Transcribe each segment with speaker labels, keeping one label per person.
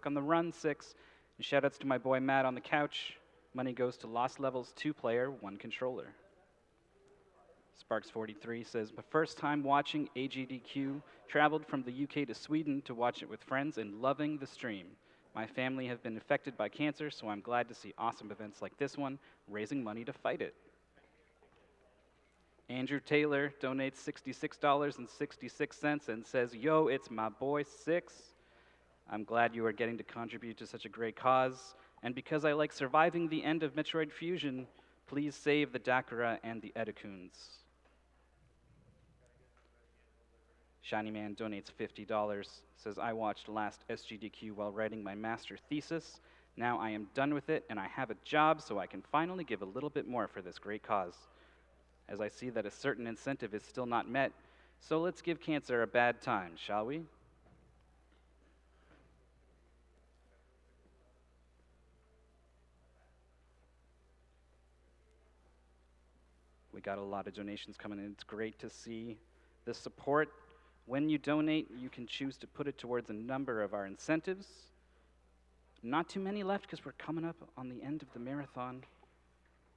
Speaker 1: Fuck on the run, 6. And shoutouts to my boy Matt on the couch. Money goes to Lost Levels 2 player, 1 controller. Sparks43 says, my first time watching AGDQ, traveled from the UK to Sweden to watch it with friends and loving the stream. My family have been affected by cancer, so I'm glad to see awesome events like this one, raising money to fight it. Andrew Taylor donates $66.66 and says, yo, it's my boy 6. I'm glad you are getting to contribute to such a great cause, and because I like surviving the end of Metroid Fusion, please save the Dakara and the Edakuns. Shiny Man donates $50, says, I watched last SGDQ while writing my master thesis. Now I am done with it, and I have a job, so I can finally give a little bit more for this great cause. As I see that a certain incentive is still not met, so let's give cancer a bad time, shall we? We got a lot of donations coming in. It's great to see the support. When you donate, you can choose to put it towards a number of our incentives. Not too many left because we're coming up on the end of the marathon.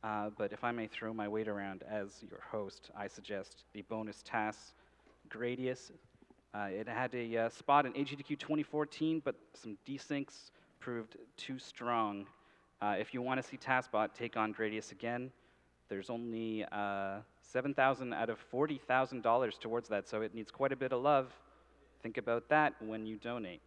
Speaker 1: But if I may throw my weight around as your host, I suggest the bonus task, Gradius. It had a spot in AGDQ 2014, but some desyncs proved too strong. If you want to see TaskBot take on Gradius again, there's only $7,000 out of $40,000 towards that, so it needs quite a bit of love. Think about that when you donate.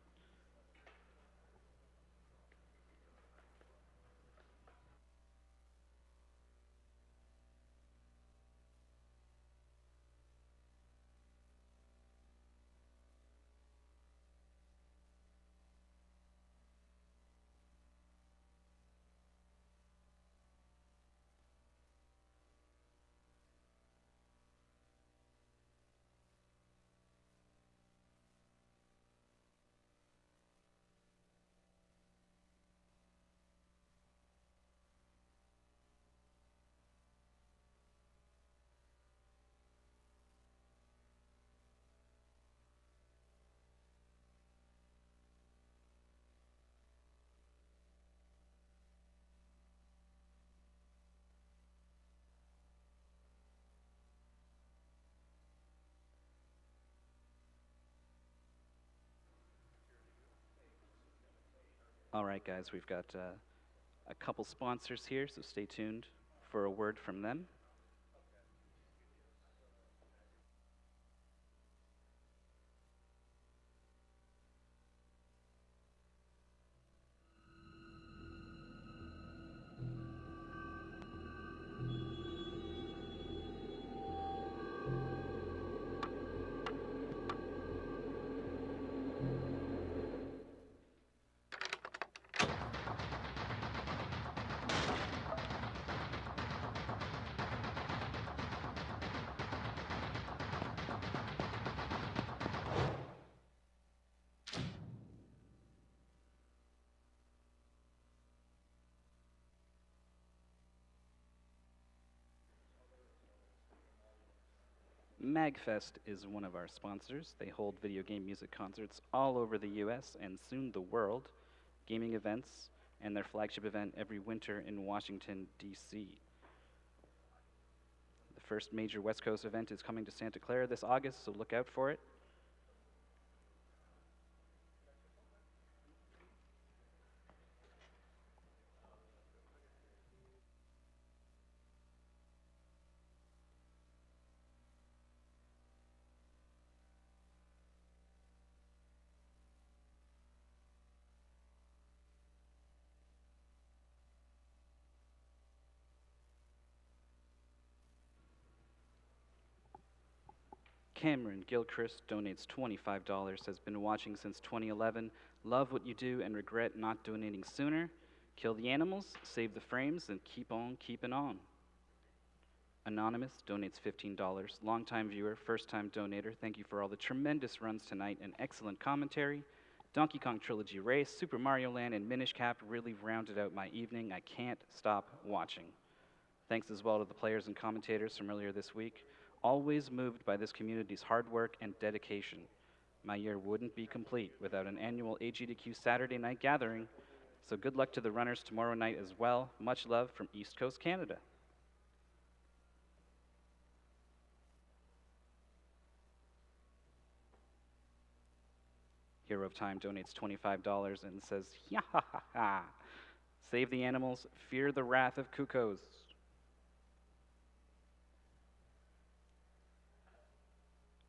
Speaker 1: All right, guys, we've got a couple sponsors here, so stay tuned for a word from them. MagFest is one of our sponsors. They hold video game music concerts all over the US and soon the world, gaming events, and their flagship event every winter in Washington, D.C. The first major West Coast event is coming to Santa Clara this August, so look out for it. Cameron Gilchrist donates $25, has been watching since 2011. Love what you do and regret not donating sooner. Kill the animals, save the frames, and keep on keeping on. Anonymous donates $15. Longtime viewer, first-time donator. Thank you for all the tremendous runs tonight and excellent commentary. Donkey Kong Trilogy Race, Super Mario Land, and Minish Cap really rounded out my evening. I can't stop watching. Thanks as well to the players and commentators from earlier this week. Always moved by this community's hard work and dedication. My year wouldn't be complete without an annual AG2Q Saturday night gathering, so good luck to the runners tomorrow night as well. Much love from East Coast Canada. Hero of Time donates $25 and says, "Yeah, ha, ha, ha. Save the animals, fear the wrath of Kukos."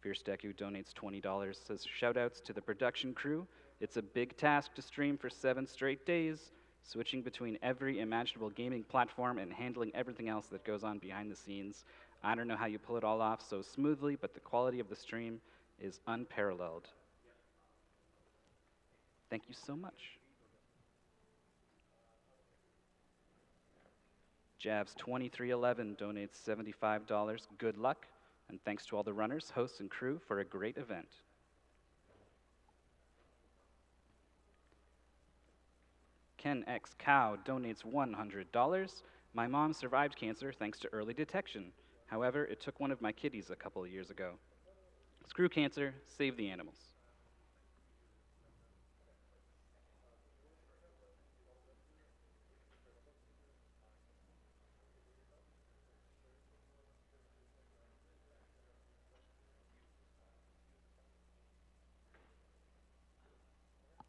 Speaker 1: Fierce Deku donates $20, says, "Shoutouts to the production crew. It's a big task to stream for 7 straight days, switching between every imaginable gaming platform and handling everything else that goes on behind the scenes. I don't know how you pull it all off so smoothly, but the quality of the stream is unparalleled." Thank you so much. Javs2311 donates $75. Good luck, and thanks to all the runners, hosts, and crew for a great event. Ken X Cow donates $100. My mom survived cancer thanks to early detection. However, it took one of my kitties a couple of years ago. Screw cancer, save the animals.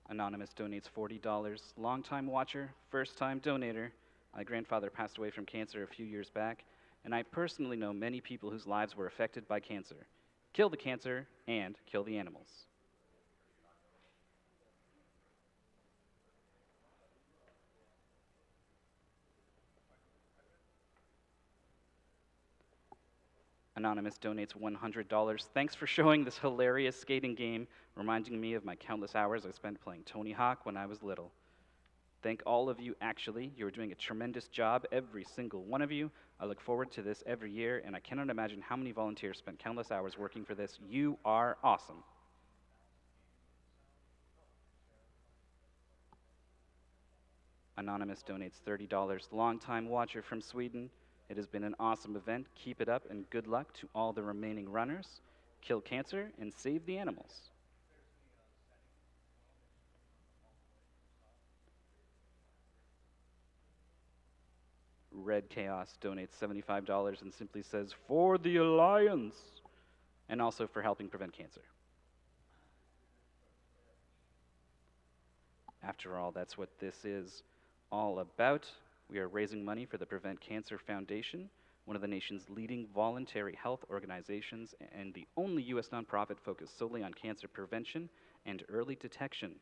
Speaker 1: Anonymous donates $40. Longtime watcher, first-time donator. My grandfather passed away from cancer a few years back, and I personally know many people whose lives were affected by cancer. Kill the cancer and kill the animals. Anonymous donates $100. Thanks for showing this hilarious skating game, reminding me of my countless hours I spent playing Tony Hawk when I was little. Thank all of you, actually. You're doing a tremendous job, every single one of you. I look forward to this every year, and I cannot imagine how many volunteers spent countless hours working for this. You are awesome. Anonymous donates $30. Longtime watcher from Sweden. It has been an awesome event. Keep it up, and good luck to all the remaining runners. Kill cancer and save the animals. Red Chaos donates $75 and simply says, "For the Alliance," and also for helping prevent cancer. After all, that's what this is all about. We are raising money for the Prevent Cancer Foundation, one of the nation's leading voluntary health organizations and the only U.S. nonprofit focused solely on cancer prevention and early detection.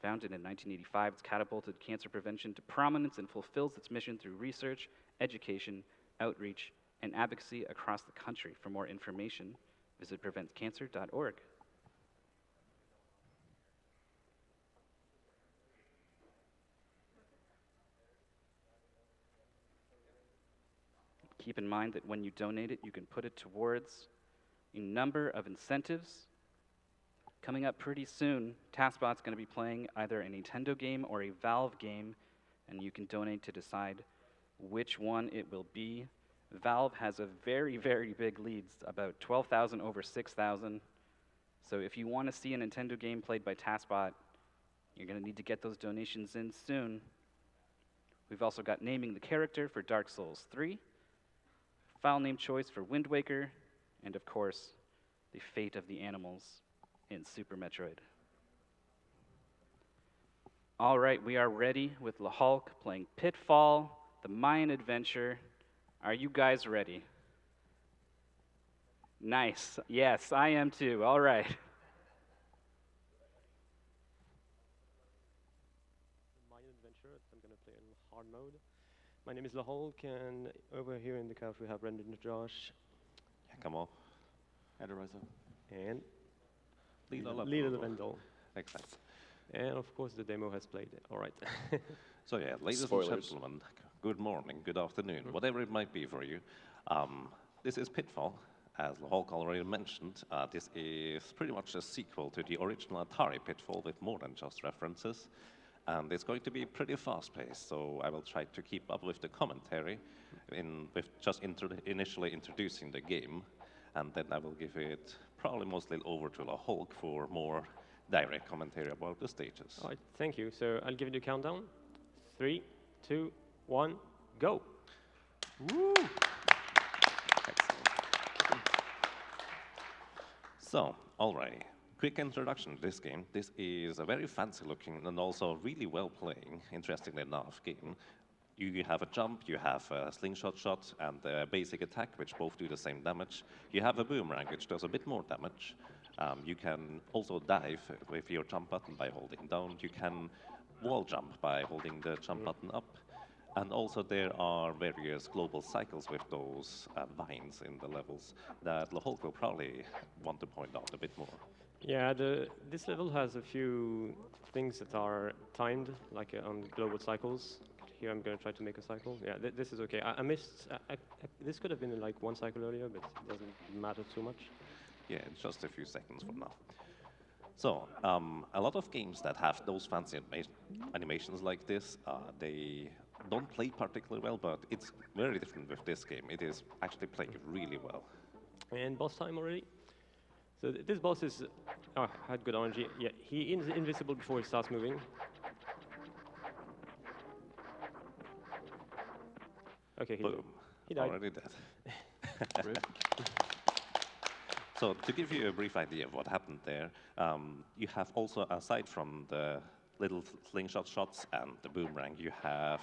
Speaker 1: Founded in 1985, it's catapulted cancer prevention to prominence and fulfills its mission through research, education, outreach, and advocacy across the country. For more information, visit preventcancer.org. Keep in mind that when you donate it, you can put it towards a number of incentives. Coming up pretty soon, TaskBot's going to be playing either a Nintendo game or a Valve game, and you can donate to decide which one it will be. Valve has a very, very big lead, about 12,000 over 6,000. So if you want to see a Nintendo game played by TaskBot, you're going to need to get those donations in soon. We've also got naming the character for Dark Souls 3, file name choice for Wind Waker, and of course, the fate of the animals in Super Metroid. All right, we are ready with La Hulk playing Pitfall, the Mayan adventure. Are you guys ready? Nice. Yes, I am too. All right.
Speaker 2: Mayan adventure. I'm going to play in hard mode. My name is La Hulk, and over here in the couch we have Brendan and Josh.
Speaker 3: Come
Speaker 4: Adoreza.
Speaker 2: And
Speaker 3: Lila
Speaker 2: Vendel.
Speaker 3: Exactly.
Speaker 2: And of course the demo has played. All right.
Speaker 3: So yeah, ladies
Speaker 4: Spoilers.
Speaker 3: and gentlemen, good morning, good afternoon, whatever it might be for you. This is Pitfall. As the Hulk already mentioned, this is pretty much a sequel to the original Atari Pitfall with more than just references. And it's going to be pretty fast-paced, so I will try to keep up with the commentary with just initially introducing the game. and then I will give it probably mostly over to the Hulk for more direct commentary about the stages.
Speaker 2: All right, thank you. So I'll give you the countdown. 3, 2, 1, go.
Speaker 3: Woo! Excellent. So, alrighty. Quick introduction to this game. This is a very fancy looking and also really well playing, interestingly enough, game. You have a jump, you have a slingshot shot, and a basic attack, which both do the same damage. You have a boomerang, which does a bit more damage. You can also dive with your jump button by holding down. You can wall jump by holding the jump button up. And also there are various global cycles with those vines in the levels that the Hulk will probably want to point out a bit more.
Speaker 2: Yeah, this level has a few things that are timed, like on global cycles. Here I'm going to try to make a cycle. Yeah, this is okay. I missed. This could have been in like one cycle earlier, but it doesn't matter too much.
Speaker 3: Yeah, it's just a few seconds from now. So, a lot of games that have those fancy animations like this, they don't play particularly well, but it's very different with this game. It is actually playing really well.
Speaker 2: And boss time already. So this boss is, had good energy. Yeah, he is invisible before he starts moving. Okay,
Speaker 3: Boom.
Speaker 2: he died.
Speaker 3: Already dead. So to give you a brief idea of what happened there, you have also, aside from the little slingshot shots and the boomerang, you have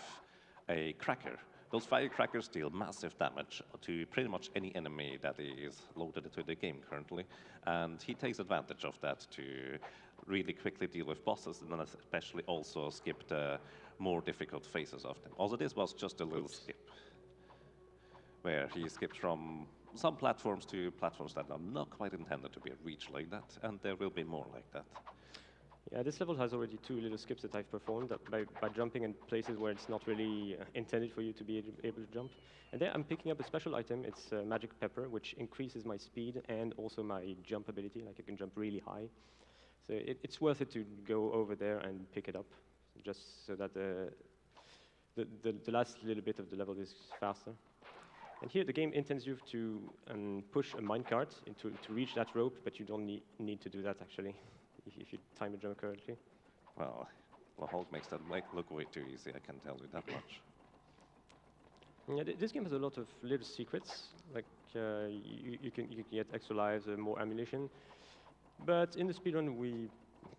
Speaker 3: a cracker. Those firecrackers deal massive damage to pretty much any enemy that is loaded into the game currently, and he takes advantage of that to really quickly deal with bosses, and then especially also skip the more difficult phases of them. Also, this was just a little skip, where he skipped from some platforms to platforms that are not quite intended to be reached like that, and there will be more like that.
Speaker 2: Yeah, this level has already 2 little skips that I've performed by jumping in places where it's not really intended for you to be able to jump. And there I'm picking up a special item. It's magic pepper, which increases my speed and also my jump ability. Like I can jump really high. So it's worth it to go over there and pick it up, just so that the last little bit of the level is faster. And here the game intends you to push a minecart to reach that rope, but you don't need to do that actually, if you time a jump correctly.
Speaker 3: Well, the Hulk makes that look way too easy, I can tell you that much.
Speaker 2: Yeah, this game has a lot of little secrets, like you can get extra lives, more ammunition. But in the speedrun, we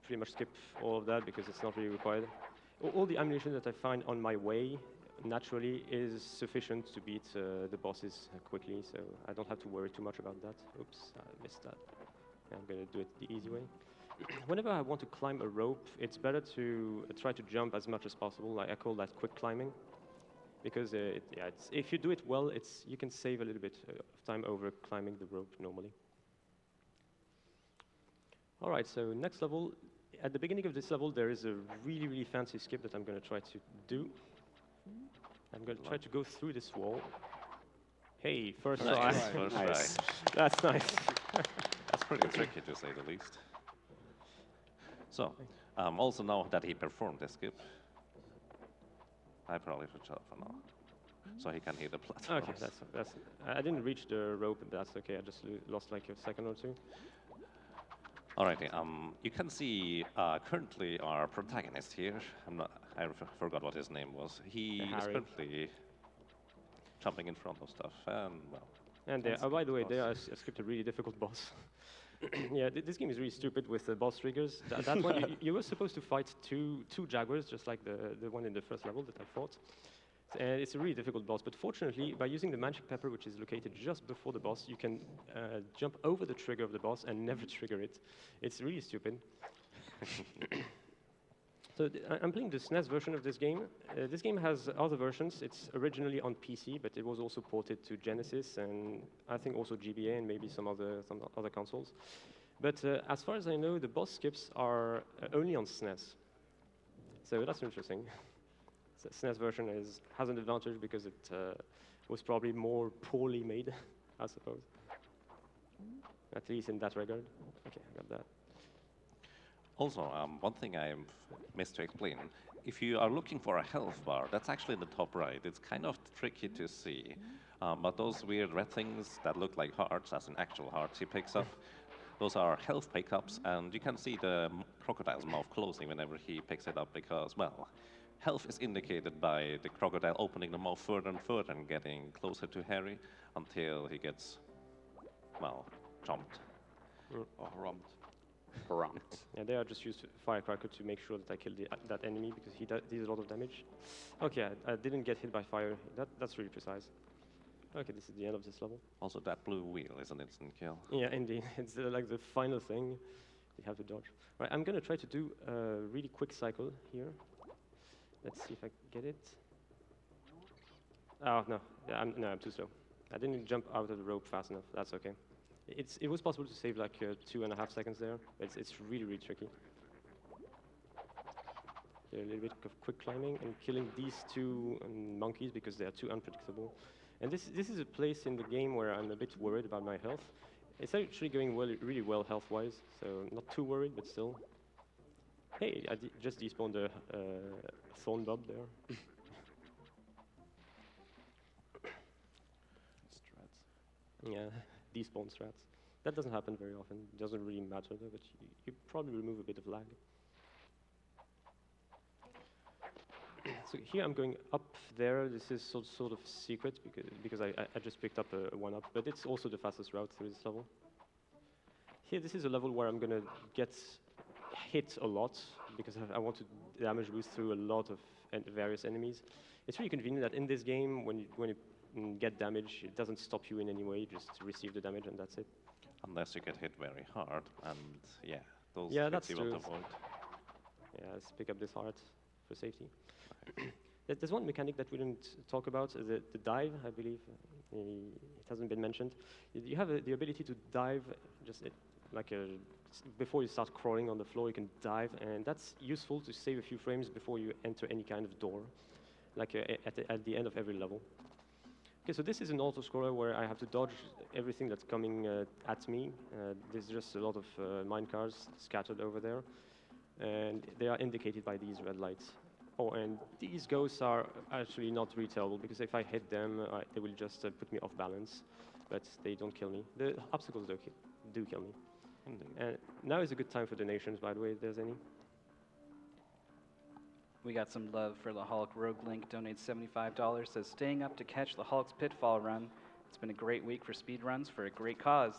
Speaker 2: pretty much skip all of that because it's not really required. All the ammunition that I find on my way naturally is sufficient to beat the bosses quickly, so I don't have to worry too much about that. Oops, I missed that. Yeah, I'm going to do it the easy way. Whenever I want to climb a rope, it's better to try to jump as much as possible. I call that quick climbing, because if you do it well, you can save a little bit of time over climbing the rope normally. All right, so next level. At the beginning of this level, there is a really, really fancy skip that I'm going to try to do. I'm going to try to go through this wall. Hey, first try.
Speaker 3: Nice. First
Speaker 1: Nice.
Speaker 3: try.
Speaker 2: That's nice.
Speaker 3: That's pretty tricky, to say the least. So, also now that he performed the skip, I probably should shut up for now, so he can hear the platforms.
Speaker 2: Okay, that's. I didn't reach the rope, but that's okay. I just lost like a second or two.
Speaker 3: Alrighty, you can see currently our protagonist here. I forgot what his name was. He is
Speaker 2: Harry.
Speaker 3: currently jumping in front of stuff, and well.
Speaker 2: And
Speaker 3: that's
Speaker 2: by the way,
Speaker 3: boss.
Speaker 2: there I skipped a really difficult boss. Yeah, this game is really stupid with the boss triggers. That one, you were supposed to fight two Jaguars, just like the one in the first level that I fought. And it's a really difficult boss, but fortunately, by using the magic pepper, which is located just before the boss, you can jump over the trigger of the boss and never trigger it. It's really stupid. So I'm playing the SNES version of this game. This game has other versions. It's originally on PC, but it was also ported to Genesis and I think also GBA and maybe some other consoles. But as far as I know, the boss skips are only on SNES. So that's interesting. The SNES version has an advantage because it was probably more poorly made, I suppose. At least in that regard. Okay, I got that.
Speaker 3: Also, one thing I missed to explain, if you are looking for a health bar, that's actually in the top right. It's kind of tricky to see. But those weird red things that look like hearts, as in actual hearts, he picks up, those are health pickups, and you can see the crocodile's mouth closing whenever he picks it up because, well, health is indicated by the crocodile opening the mouth further and further and getting closer to Harry until he gets, well, chomped.
Speaker 4: Or rumped. Rumped.
Speaker 2: Yeah, there I just used firecracker to make sure that I killed that enemy because he deals a lot of damage. Okay, I didn't get hit by fire. That's really precise. Okay, this is the end of this level.
Speaker 3: Also, that blue wheel is an instant kill.
Speaker 2: Yeah, indeed. It's like the final thing you have to dodge. Right, I'm going to try to do a really quick cycle here. Let's see if I get it. Oh, no. Yeah, I'm too slow. I didn't jump out of the rope fast enough. That's okay. It was possible to save like 2.5 seconds there, but it's really, really tricky. A little bit of quick climbing and killing these two monkeys because they are too unpredictable. And this is a place in the game where I'm a bit worried about my health. It's actually going really well health-wise, so not too worried, but still. Hey, I just despawned a thorn bob there.
Speaker 4: Strats.
Speaker 2: Yeah, despawn strats. That doesn't happen very often. It doesn't really matter though, but you probably remove a bit of lag. So here I'm going up there. This is sort of secret because I just picked up a 1-up, but it's also the fastest route through this level. Here, this is a level where I'm going to get hit a lot because I want to damage boost through a lot of various enemies. It's really convenient that in this game, when you get damage, it doesn't stop you in any way. You just receive the damage and that's it.
Speaker 3: Unless you get hit very hard, and yeah, those
Speaker 2: Yeah,
Speaker 3: hits
Speaker 2: that's
Speaker 3: you
Speaker 2: true.
Speaker 3: want to avoid.
Speaker 2: Yeah, let's pick up this heart for safety. There's one mechanic that we didn't talk about, the dive, I believe. It hasn't been mentioned. You have the ability to dive just before you start crawling on the floor, you can dive, and that's useful to save a few frames before you enter any kind of door, like at the end of every level. Okay, so this is an autoscroller where I have to dodge everything that's coming at me. There's just a lot of mine cars scattered over there, and they are indicated by these red lights. Oh, and these ghosts are actually not retailable because if I hit them, they will just put me off balance, but they don't kill me. The obstacles do kill me. And now is a good time for donations, by the way, if there's any.
Speaker 1: We got some love for the Hulk. Rogue Link donates $75, says, staying up to catch the Hulk's Pitfall run. It's been a great week for speed runs for a great cause.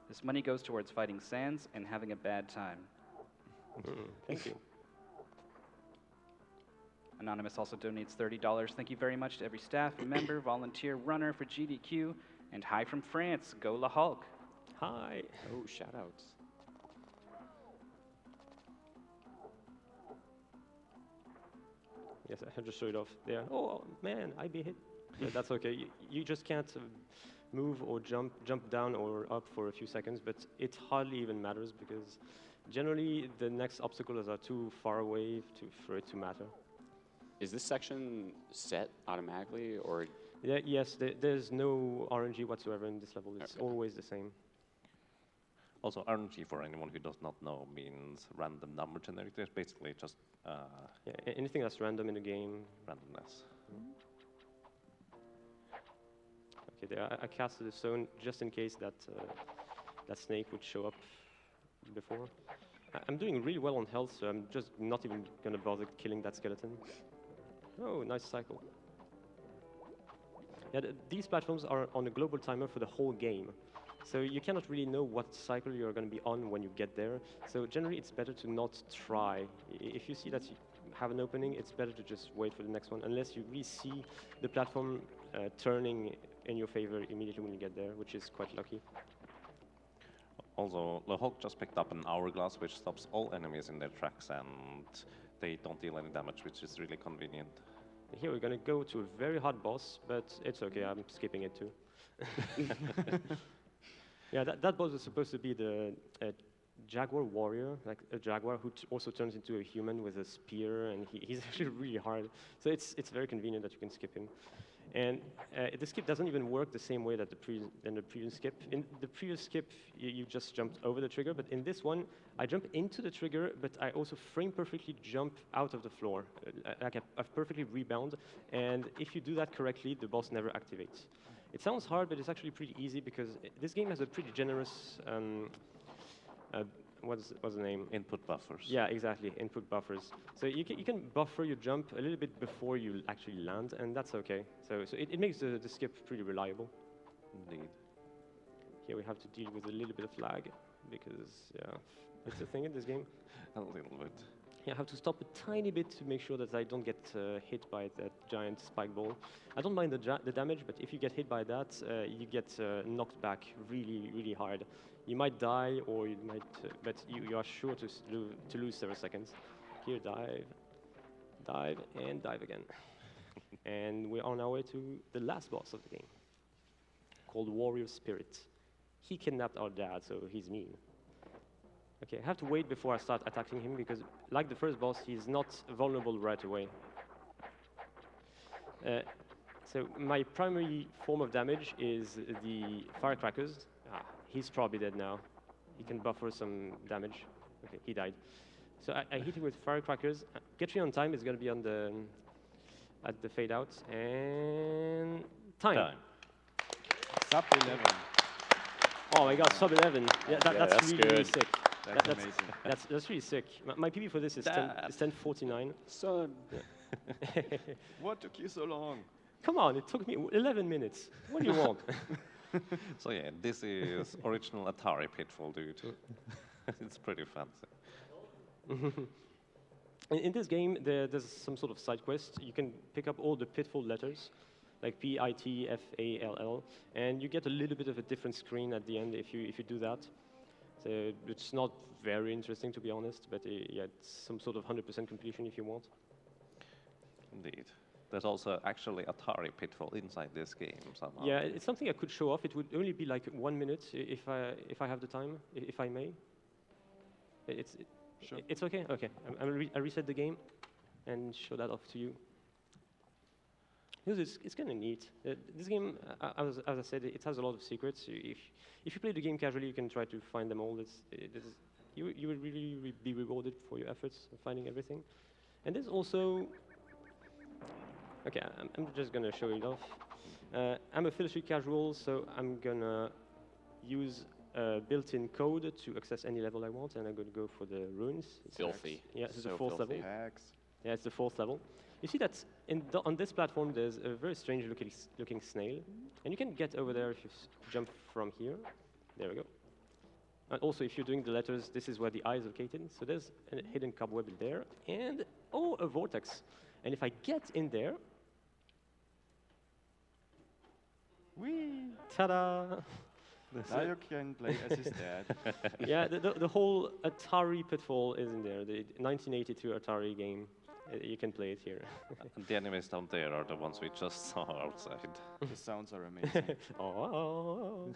Speaker 1: This money goes towards fighting Sans and having a bad time.
Speaker 2: Thank you.
Speaker 1: Anonymous also donates $30. Thank you very much to every staff member, volunteer, runner for GDQ, and hi from France. Go La Hulk.
Speaker 2: Hi.
Speaker 4: Oh, shout-outs.
Speaker 2: Yes, I just showed it off there. Oh, man, I be hit. Yeah, that's okay. You just can't move or jump down or up for a few seconds, but it hardly even matters because generally the next obstacles are too far away for it to matter.
Speaker 4: Is this section set automatically, or?
Speaker 2: Yeah, yes, there's no RNG whatsoever in this level. It's always the same.
Speaker 3: Also, RNG, for anyone who does not know, means random number generator. Basically, just
Speaker 2: Yeah, anything that's random in the game.
Speaker 3: randomness.
Speaker 2: Okay, there I casted a stone just in case that snake would show up before. I'm doing really well on health, so I'm just not even gonna bother killing that skeleton. Oh, nice cycle. Yeah, these platforms are on a global timer for the whole game. So you cannot really know what cycle you're going to be on when you get there. So generally it's better to not try. If you see that you have an opening, it's better to just wait for the next one, unless you really see the platform turning in your favor immediately when you get there, which is quite lucky.
Speaker 3: Also, the Hulk just picked up an hourglass, which stops all enemies in their tracks, and they don't deal any damage, which is really convenient.
Speaker 2: Here we're going to go to a very hard boss, but it's okay, I'm skipping it too. Yeah, that boss is supposed to be the Jaguar Warrior, like a jaguar who also turns into a human with a spear, and he's actually really hard. So it's very convenient that you can skip him. And the skip doesn't even work the same way that the previous skip. In the previous skip, you just jumped over the trigger, but in this one, I jump into the trigger, but I also frame perfectly jump out of the floor. Like I've perfectly rebound, and if you do that correctly, the boss never activates. It sounds hard, but it's actually pretty easy because this game has a pretty generous what's the name?
Speaker 3: Input buffers.
Speaker 2: Yeah, exactly, input buffers. So you can buffer your jump a little bit before you actually land, and that's okay. So it makes the skip pretty reliable.
Speaker 3: Indeed.
Speaker 2: Here we have to deal with a little bit of lag, because, yeah, it's a thing in this game.
Speaker 3: A little bit.
Speaker 2: Yeah, I have to stop a tiny bit to make sure that I don't get hit by that giant spike ball. I don't mind the damage, but if you get hit by that, you get knocked back really, really hard. You might die, or you might, but you are sure to lose several seconds. Here, dive, and dive again. And we're on our way to the last boss of the game, called Warrior Spirit. He kidnapped our dad, so he's mean. Okay, I have to wait before I start attacking him, because like the first boss, he's not vulnerable right away. So my primary form of damage is the firecrackers. He's probably dead now. He can buffer some damage. Okay, he died. So I hit him with firecrackers. Get me on time is going to be on at the fade out, and time.
Speaker 5: Sub 11.
Speaker 2: Oh my God, sub 11. Yeah, that's really,
Speaker 4: good.
Speaker 2: really sick.
Speaker 5: That's amazing.
Speaker 2: That's really sick. My PB for this is 10:49.
Speaker 4: Son.
Speaker 5: What took you so long?
Speaker 2: Come on, it took me 11 minutes. What do you want?
Speaker 3: So yeah, this is original Atari Pitfall, dude. It's pretty fancy.
Speaker 2: In this game, there's some sort of side quest. You can pick up all the Pitfall letters, like P-I-T-F-A-L-L, and you get a little bit of a different screen at the end if you do that. So it's not very interesting, to be honest, but yeah, it's some sort of 100% completion if you want.
Speaker 3: Indeed. There's also actually Atari Pitfall inside this game somehow.
Speaker 2: Yeah, it's something I could show off. It would only be like 1 minute if I have the time, if I may.
Speaker 5: Sure.
Speaker 2: It's okay. Okay, I reset the game and show that off to you. It's kind of neat. This game, as I said, it has a lot of secrets. If you play the game casually, you can try to find them all. You will really be rewarded for your efforts of finding everything. And there's also, okay, I'm just gonna show it off. I'm a filthy casual, so I'm gonna use built-in code to access any level I want, and I'm gonna go for the ruins. It's
Speaker 4: Filthy.
Speaker 2: Yeah, it's the
Speaker 4: So
Speaker 2: 4th level.
Speaker 4: filthy.
Speaker 5: Hacks.
Speaker 2: Yeah, it's the 4th level. You see that on this platform, there's a very strange looking snail, and you can get over there if you jump from here. There we go. And also, if you're doing the letters, this is where the eye is located. So there's a hidden cobweb in there, and oh, a vortex. And if I get in there,
Speaker 5: Whee!
Speaker 2: ta-da!
Speaker 5: Now you can play as his dad.
Speaker 2: Yeah, the whole Atari Pitfall is in there. The 1982 Atari game. You can play it here.
Speaker 3: And the enemies down there are the ones we just saw outside.
Speaker 5: The sounds are amazing.
Speaker 2: Oh.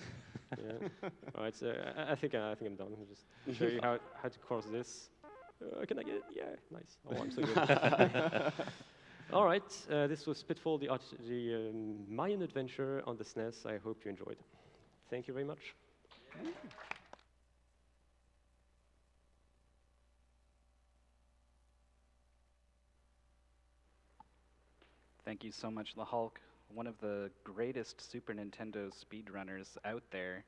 Speaker 2: Yeah. All right. So I think I'm done. I'll just show you how to cross this. Can I get it? Yeah. Nice. Oh, I'm so good. All right. This was Pitfall, the Mayan adventure on the SNES. I hope you enjoyed. Thank you very much.
Speaker 1: Thank you so much, the Hulk, one of the greatest Super Nintendo speedrunners out there.